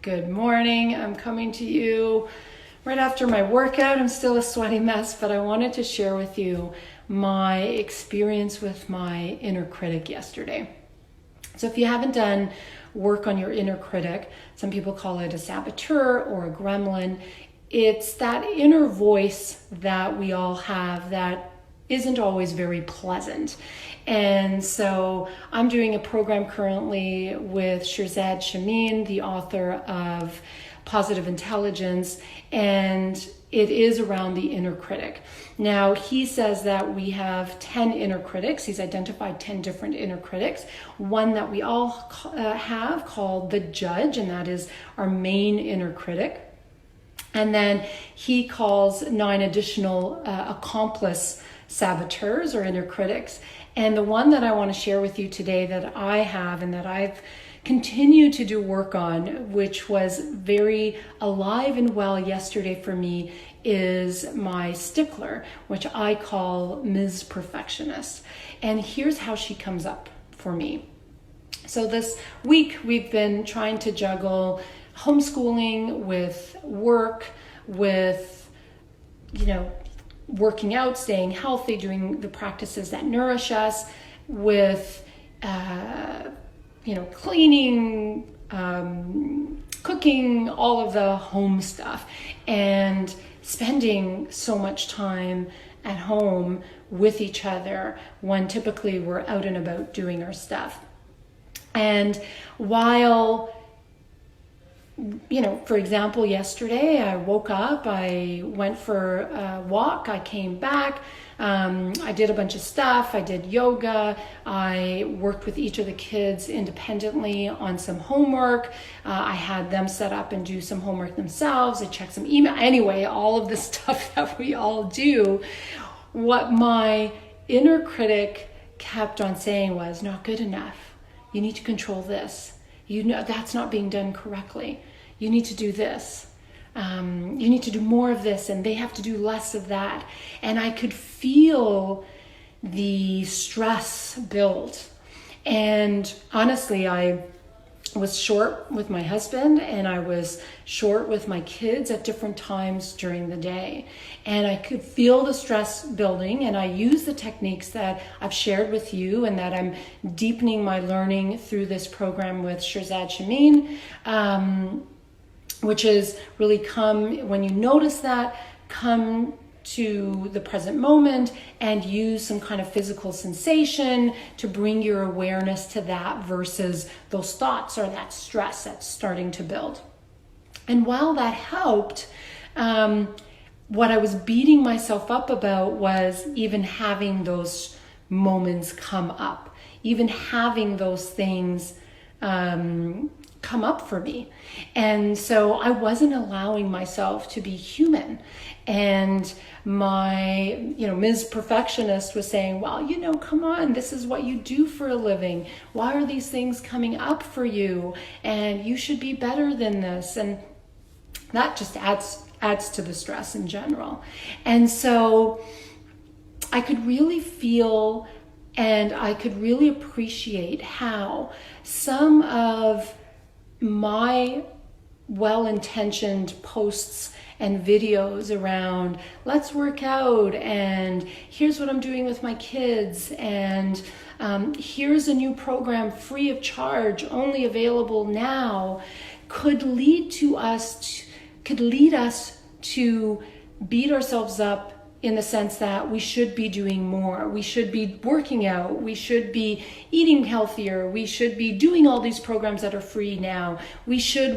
Good morning. I'm coming to you right after my workout. I'm still a sweaty mess, but I wanted to share with you my experience with my inner critic yesterday. So if you haven't done work on your inner critic, some people call it a saboteur or a gremlin. It's that inner voice that we all have that isn't always very pleasant. And so I'm doing a program currently with Shirzad Chamine, the author of Positive Intelligence, and it is around the inner critic. Now, he says that we have 10 inner critics. He's identified 10 different inner critics. One that we all have called the judge, and that is our main inner critic. And then he calls 9 additional accomplice saboteurs or inner critics. And the one that I want to share with you today that I have and that I've continued to do work on, which was very alive and well yesterday for me, is my stickler, which I call Ms. Perfectionist. And here's how she comes up for me. So this week we've been trying to juggle homeschooling with work, with, working out, staying healthy, doing the practices that nourish us, with, cleaning, cooking, all of the home stuff, and spending so much time at home with each other when typically we're out and about doing our stuff. And while for example, yesterday I woke up, I went for a walk, I came back, I did a bunch of stuff, I did yoga, I worked with each of the kids independently on some homework, I had them set up and do some homework themselves, I checked some email, anyway, all of the stuff that we all do. What my inner critic kept on saying was, not good enough, you need to control this. That's not being done correctly. You need to do this. You need to do more of this, and they have to do less of that. And I could feel the stress build. And honestly, I was short with my husband and I was short with my kids at different times during the day. And I could feel the stress building, and I use the techniques that I've shared with you and that I'm deepening my learning through this program with Shirzad Chamine, which is really when you notice that, come to the present moment and use some kind of physical sensation to bring your awareness to that versus those thoughts or that stress that's starting to build. And while that helped, what I was beating myself up about was even having those moments come up, even having those things come up for me. And so I wasn't allowing myself to be human. And my, Ms. Perfectionist was saying, well, come on, this is what you do for a living. Why are these things coming up for you? And you should be better than this. And that just adds to the stress in general. And so I could really feel and I could really appreciate how some of my well-intentioned posts and videos around let's work out, and here's what I'm doing with my kids, and here's a new program free of charge, only available now, could lead us to beat ourselves up in the sense that we should be doing more, we should be working out, we should be eating healthier, we should be doing all these programs that are free now, we should,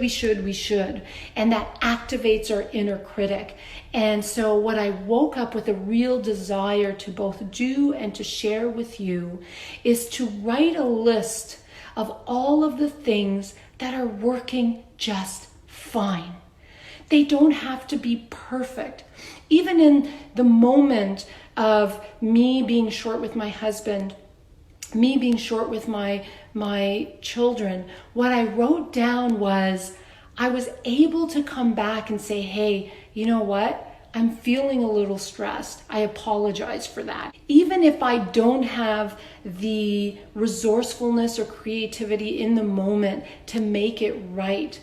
and that activates our inner critic. And so what I woke up with a real desire to both do and to share with you is to write a list of all of the things that are working just fine. They don't have to be perfect. Even in the moment of me being short with my husband, me being short with my children, what I wrote down was I was able to come back and say, hey, you know what? I'm feeling a little stressed. I apologize for that. Even if I don't have the resourcefulness or creativity in the moment to make it right,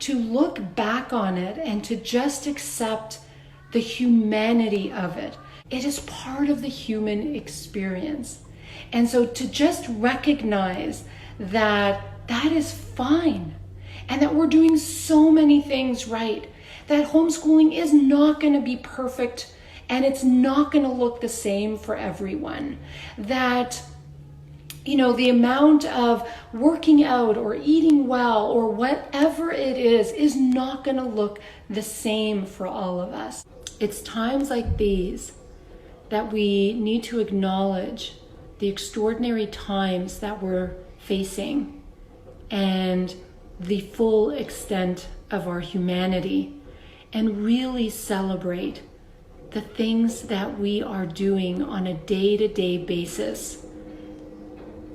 to look back on it and to just accept the humanity of it. It is part of the human experience. And so to just recognize that that is fine and that we're doing so many things right, that homeschooling is not going to be perfect and it's not going to look the same for everyone. That, you know, the amount of working out or eating well or whatever it is not going to look the same for all of us. It's times like these that we need to acknowledge the extraordinary times that we're facing and the full extent of our humanity, and really celebrate the things that we are doing on a day-to-day basis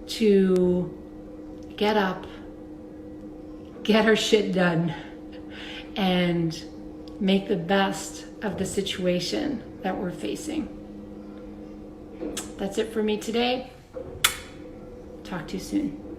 to get up, get our shit done, and make the best of the situation that we're facing. That's it for me today. Talk to you soon.